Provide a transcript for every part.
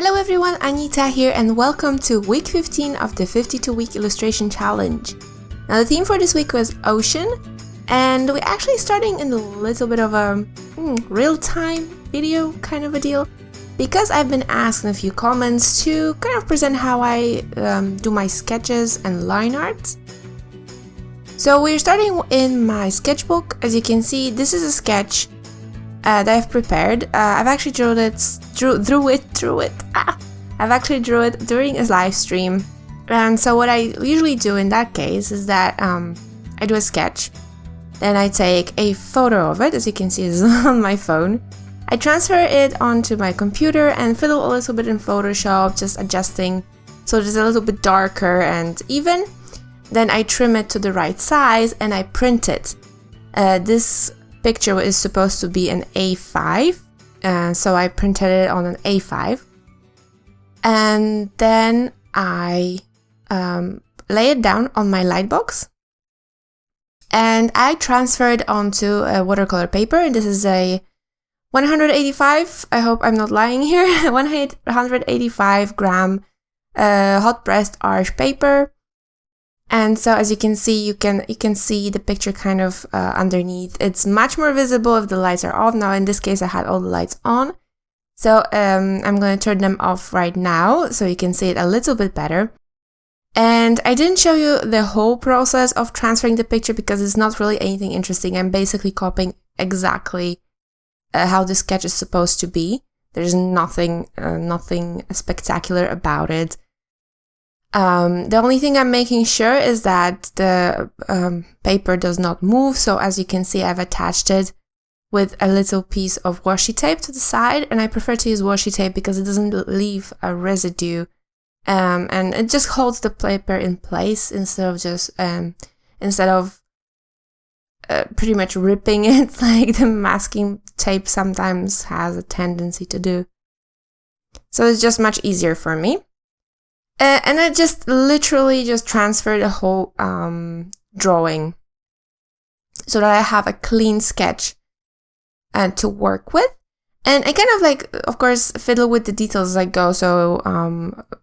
Hello everyone, Anita here and welcome to week 15 of the 52-week illustration challenge. Now the theme for this week was ocean, and we're actually starting in a little bit of a real-time video kind of a deal, because I've been asked in a few comments to kind of present how I do my sketches and line art. So we're starting in my sketchbook. As you can see, this is a sketch that I've prepared. I've actually drew it. I've actually drew it during a live stream. And so what I usually do in that case is that I do a sketch, then I take a photo of it, as you can see is on my phone. I transfer it onto my computer and fiddle a little bit in Photoshop, just adjusting so it's a little bit darker and even. Then I trim it to the right size and I print it. This picture is supposed to be an A5, so I printed it on an A5. And then I lay it down on my lightbox. And I transfer it onto a watercolor paper, and this is a 185, I hope I'm not lying here, 185 gram hot pressed arch paper. And so as you can see, you can see the picture kind of underneath. It's much more visible if the lights are off. Now in this case I had all the lights on, so I'm going to turn them off right now so you can see it a little bit better. And I didn't show you the whole process of transferring the picture because it's not really anything interesting. I'm basically copying exactly how the sketch is supposed to be. There's nothing spectacular about it. The only thing I'm making sure is that the paper does not move. So as you can see, I've attached it with a little piece of washi tape to the side, and I prefer to use washi tape because it doesn't leave a residue. And it just holds the paper in place instead of pretty much ripping it like the masking tape sometimes has a tendency to do. So it's just much easier for me. And I just literally just transfer the whole drawing so that I have a clean sketch to work with. And I kind of like, of course, fiddle with the details as I go. So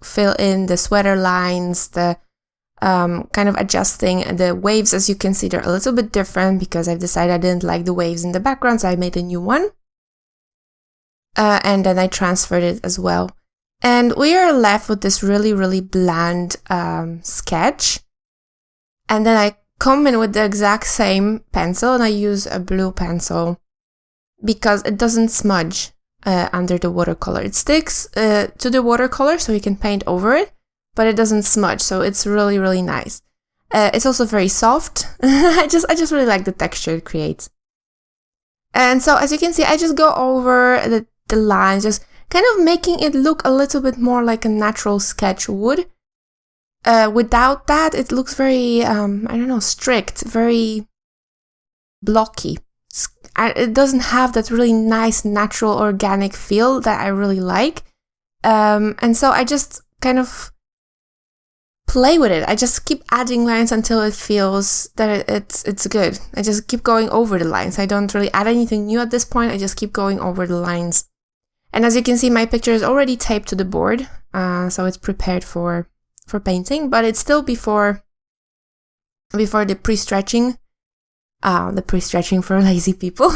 fill in the sweater lines, the kind of adjusting the waves. As you can see, they're a little bit different because I've decided I didn't like the waves in the background, so I made a new one. And then I transferred it as well. And we are left with this really, really bland sketch. And then I come in with the exact same pencil, and I use a blue pencil because it doesn't smudge under the watercolor. It sticks to the watercolor so you can paint over it, but it doesn't smudge, so it's really, really nice. It's also very soft. I just really like the texture it creates. And so as you can see, I just go over the lines, just kind of making it look a little bit more like a natural sketch would. Without that, it looks very, I don't know, strict, very blocky. It doesn't have that really nice, natural, organic feel that I really like. And so I just kind of play with it. I just keep adding lines until it feels that it's good. I just keep going over the lines. I don't really add anything new at this point. I just keep going over the lines. And as you can see, my picture is already taped to the board, so it's prepared for painting, but it's still before the pre-stretching. The pre-stretching for lazy people.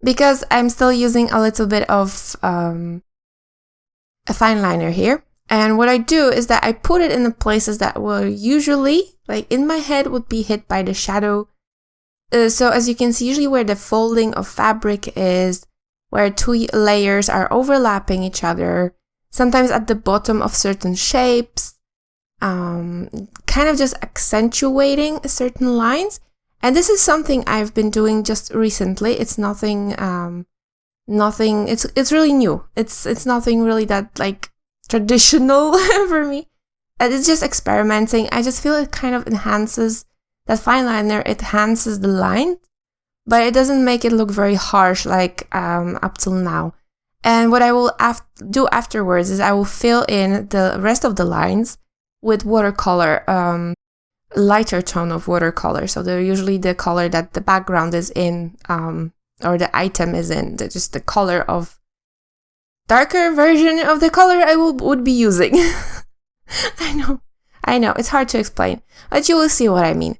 Because I'm still using a little bit of a fine liner here. And what I do is that I put it in the places that will usually, like in my head, would be hit by the shadow. So as you can see, usually where the folding of fabric is, where two layers are overlapping each other, sometimes at the bottom of certain shapes, kind of just accentuating certain lines. And this is something I've been doing just recently. It's nothing, it's really new. It's nothing really that like traditional for me. It's just experimenting. I just feel it kind of enhances that fine liner. It enhances the line, but it doesn't make it look very harsh like up till now. And what I will do afterwards is I will fill in the rest of the lines with watercolor. Lighter tone of watercolor, so they're usually the color that the background is in, or the item is in, just the color of darker version of the color I would be using. I know, it's hard to explain, but you will see what I mean.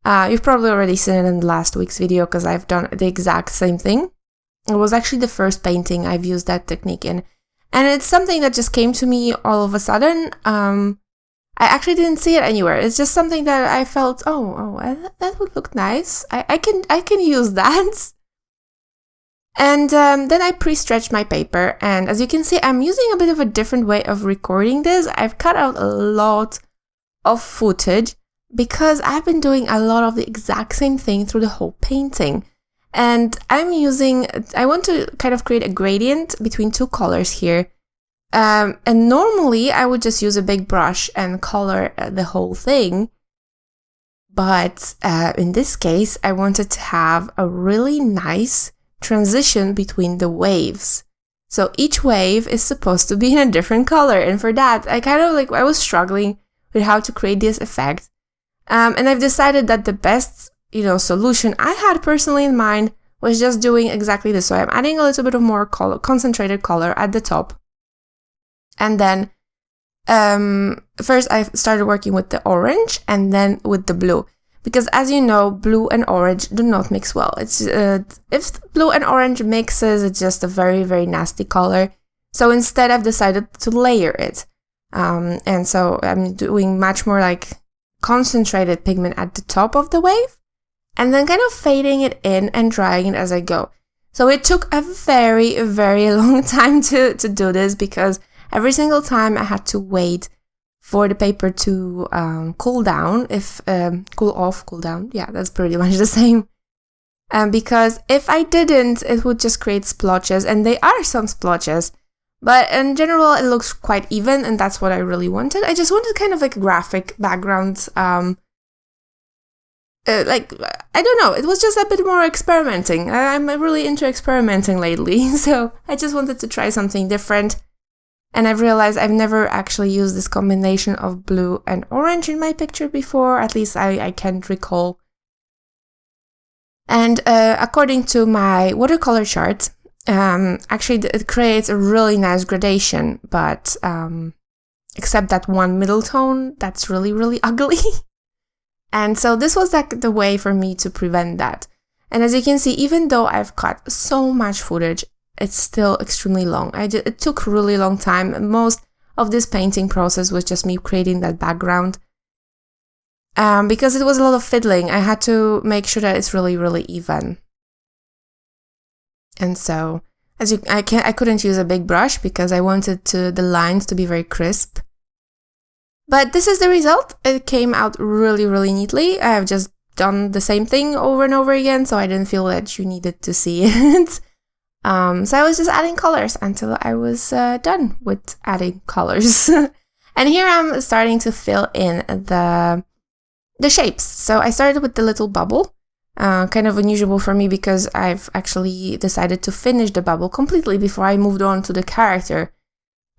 You've probably already seen it in last week's video because I've done the exact same thing. It was actually the first painting I've used that technique in. And it's something that just came to me all of a sudden. I actually didn't see it anywhere. It's just something that I felt, that would look nice. I can use that. And then I pre-stretched my paper. And as you can see, I'm using a bit of a different way of recording this. I've cut out a lot of footage because I've been doing a lot of the exact same thing through the whole painting. And I want to kind of create a gradient between two colors here. And normally I would just use a big brush and color the whole thing. But in this case, I wanted to have a really nice transition between the waves. So each wave is supposed to be in a different color. And for that, I was struggling with how to create this effect. And I've decided that the best solution I had personally in mind was just doing exactly this. So I'm adding a little bit of more color, concentrated color at the top. And then first I started working with the orange and then with the blue. Because as you know, blue and orange do not mix well. It's if blue and orange mixes, it's just a very, very nasty color. So instead I've decided to layer it. And so I'm doing much more like concentrated pigment at the top of the wave, and then kind of fading it in and drying it as I go. So it took a very, very long time to do this because every single time I had to wait for the paper to cool down, cool off, cool down. Yeah, that's pretty much the same. Because if I didn't, it would just create splotches, and they are some splotches. But in general, it looks quite even, and that's what I really wanted. I just wanted kind of like a graphic background. I don't know, it was just a bit more experimenting. I'm really into experimenting lately, so I just wanted to try something different. And I've realized I've never actually used this combination of blue and orange in my picture before, at least I can't recall. And according to my watercolor chart, actually it creates a really nice gradation, but except that one middle tone that's really, really ugly. And so this was like the way for me to prevent that. And as you can see, even though I've cut so much footage, it's still extremely long. It took a really long time. Most of this painting process was just me creating that background. Because it was a lot of fiddling, I had to make sure that it's really, really even. And so, I couldn't use a big brush because I wanted the lines to be very crisp. But this is the result. It came out really, really neatly. I've just done the same thing over and over again, so I didn't feel that you needed to see it. So I was just adding colors until I was done with adding colors. And here I'm starting to fill in the shapes. So I started with the little bubble. Kind of unusual for me because I've actually decided to finish the bubble completely before I moved on to the character.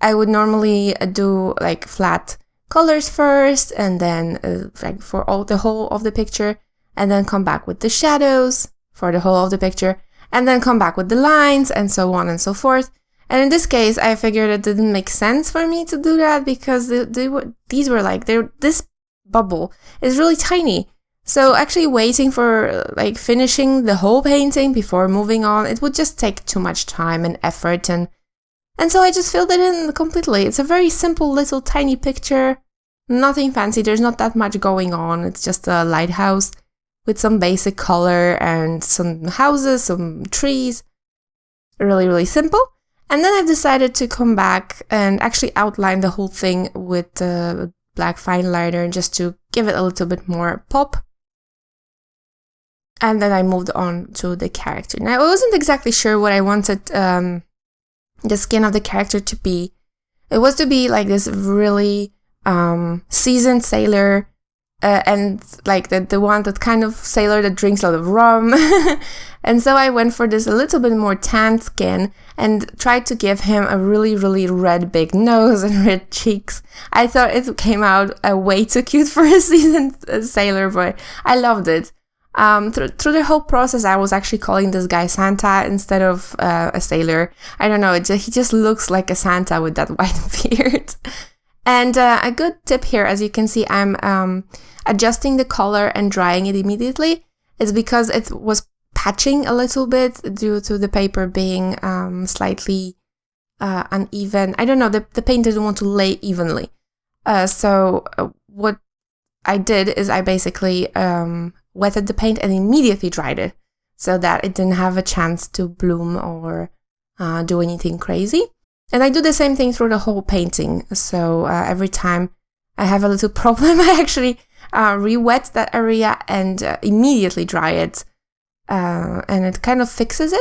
I would normally do like flat colors first, and then like for the whole of the picture, and then come back with the shadows for the whole of the picture, and then come back with the lines, and so on and so forth. And in this case, I figured it didn't make sense for me to do that because this bubble is really tiny. So actually waiting for like finishing the whole painting before moving on, it would just take too much time and effort, and so I just filled it in completely. It's a very simple little tiny picture, nothing fancy, there's not that much going on. It's just a lighthouse with some basic color and some houses, some trees. Really, really simple. And then I've decided to come back and actually outline the whole thing with the black fine liner just to give it a little bit more pop. And then I moved on to the character. Now, I wasn't exactly sure what I wanted the skin of the character to be. It was to be like this really seasoned sailor, and like the one that kind of sailor that drinks a lot of rum. And so I went for this a little bit more tan skin and tried to give him a really, really red big nose and red cheeks. I thought it came out way too cute for a seasoned sailor, but I loved it. Through the whole process, I was actually calling this guy Santa instead of a sailor. I don't know, he just looks like a Santa with that white beard. And a good tip here, as you can see, I'm adjusting the color and drying it immediately. It's because it was patching a little bit due to the paper being slightly uneven. I don't know, the paint didn't want to lay evenly. So what I did is I basically wetted the paint and immediately dried it so that it didn't have a chance to bloom or do anything crazy. And I do the same thing through the whole painting. So every time I have a little problem, I actually re-wet that area and immediately dry it. And it kind of fixes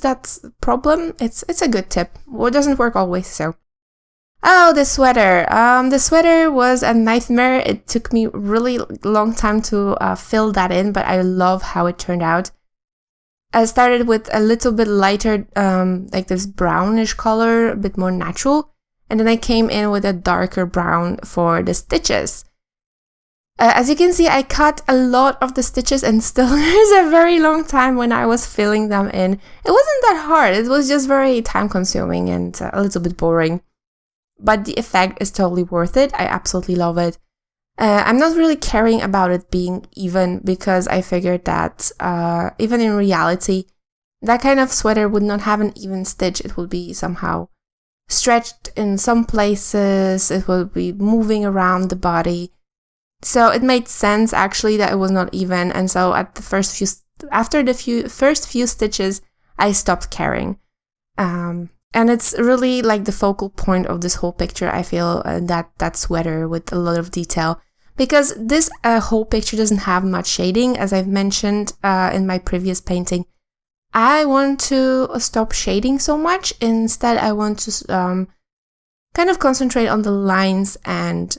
that problem. It's a good tip. Well, it doesn't work always, so. Oh, the sweater. The sweater was a nightmare. It took me really long time to fill that in, but I love how it turned out. I started with a little bit lighter, like this brownish color, a bit more natural. And then I came in with a darker brown for the stitches. As you can see, I cut a lot of the stitches and still there's a very long time when I was filling them in. It wasn't that hard. It was just very time consuming and a little bit boring. But the effect is totally worth it. I absolutely love it. I'm not really caring about it being even because I figured that even in reality, that kind of sweater would not have an even stitch. It would be somehow stretched in some places. It would be moving around the body. So it made sense actually that it was not even. And so at the after the first few stitches, I stopped caring. And it's really like the focal point of this whole picture, I feel, that sweater with a lot of detail. Because this whole picture doesn't have much shading, as I've mentioned in my previous painting. I want to stop shading so much. Instead, I want to kind of concentrate on the lines and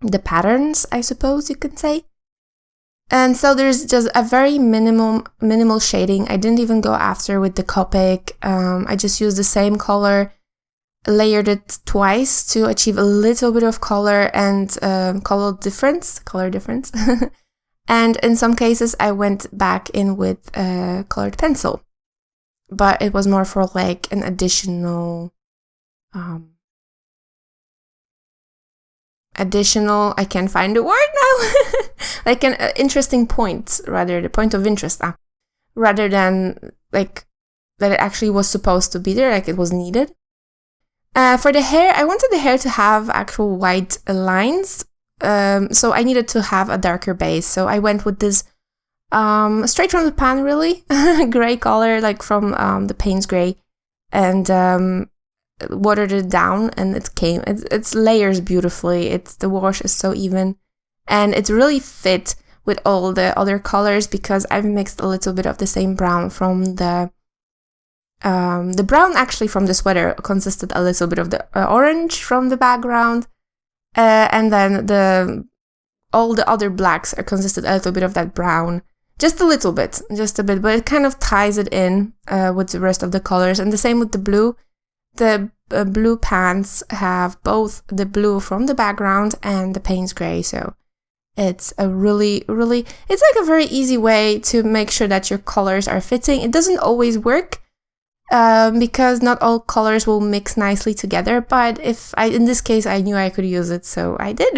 the patterns, I suppose you could say. And so there's just a very minimal shading. I didn't even go after with the Copic. I just used the same color, layered it twice to achieve a little bit of color and color difference. And in some cases, I went back in with a colored pencil. But it was more for like an additional, I can't find the word now, like an interesting point, rather, the point of interest, rather than like that it actually was supposed to be there, like it was needed. For the hair, I wanted the hair to have actual white lines, so I needed to have a darker base. So I went with this straight from the pan, really, gray color, like from the Payne's Gray, and watered it down, and it's layers beautifully. The wash is so even, and it's really fit with all the other colors because I've mixed a little bit of the same brown from the brown actually from the sweater consisted a little bit of the orange from the background, and then all the other blacks are consisted a little bit of that brown, just a bit, but it kind of ties it in with the rest of the colors. And the same with the blue. The blue pants have both the blue from the background and the Payne's Gray, so it's a really, it's like a very easy way to make sure that your colors are fitting. It doesn't always work because not all colors will mix nicely together, but in this case, I knew I could use it, so I did.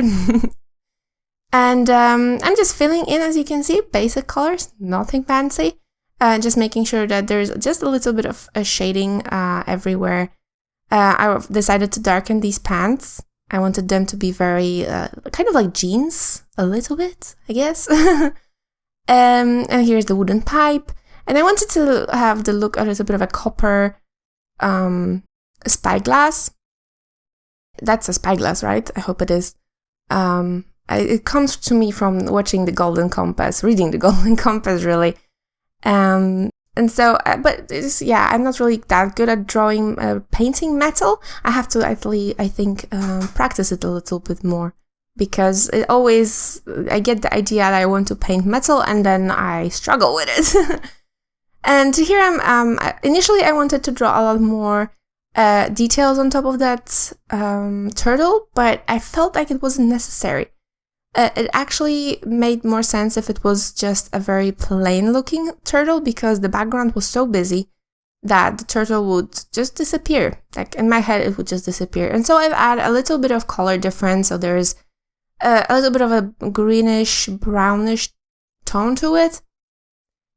And I'm just filling in, as you can see, basic colors, nothing fancy, just making sure that there's just a little bit of a shading everywhere. I decided to darken these pants. I wanted them to be very kind of like jeans, a little bit, I guess. And here's the wooden pipe. And I wanted to have the look a little bit of a copper spyglass. That's a spyglass, right? I hope it is. It comes to me from watching The Golden Compass, reading The Golden Compass, really. And so, but I'm not really that good at painting metal. I have to actually, I think, practice it a little bit more because I get the idea that I want to paint metal and then I struggle with it. And here initially I wanted to draw a lot more details on top of that turtle, but I felt like it wasn't necessary. It actually made more sense if it was just a very plain looking turtle, because the background was so busy that the turtle would just disappear. Like in my head, it would just disappear. And so I've added a little bit of color difference. So there's a little bit of a greenish, brownish tone to it.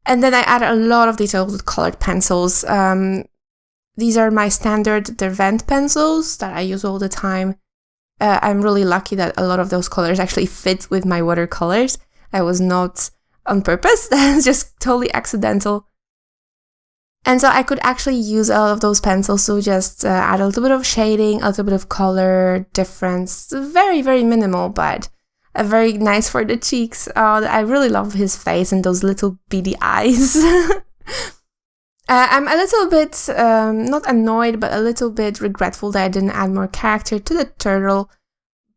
And then I added a lot of details with colored pencils. These are my standard Derwent pencils that I use all the time. I'm really lucky that a lot of those colors actually fit with my watercolors. I was not on purpose, that's just totally accidental. And so I could actually use all of those pencils to just add a little bit of shading, a little bit of color difference. Very, very minimal, but very nice for the cheeks. I really love his face and those little beady eyes. I'm a little bit, not annoyed, but a little bit regretful that I didn't add more character to the turtle.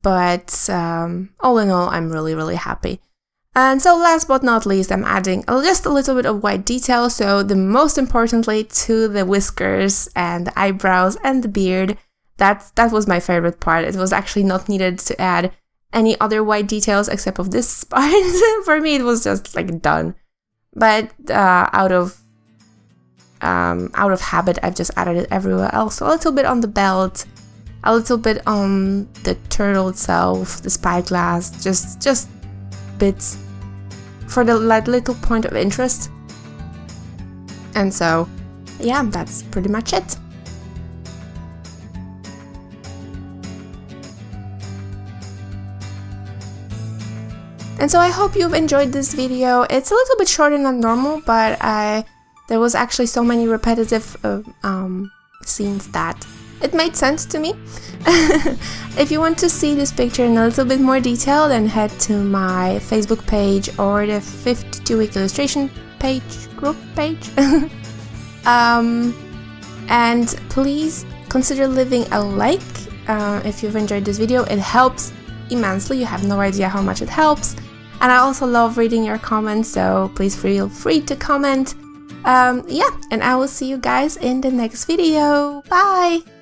But all in all, I'm really, really happy. And so last but not least, I'm adding just a little bit of white detail. So the most importantly to the whiskers and the eyebrows and the beard. That was my favorite part. It was actually not needed to add any other white details except of this part. For me, it was just like done. But out of habit, I've just added it everywhere else. So a little bit on the belt, a little bit on the turtle itself, the spyglass, just bits for the little point of interest. And so, yeah, that's pretty much it. And so I hope you've enjoyed this video. It's a little bit shorter than normal, but there was actually so many repetitive scenes that it made sense to me. If you want to see this picture in a little bit more detail, then head to my Facebook page or the 52-week illustration group page. And please consider leaving a like if you've enjoyed this video. It helps immensely. You have no idea how much it helps. And I also love reading your comments, so please feel free to comment. Yeah, and I will see you guys in the next video. Bye!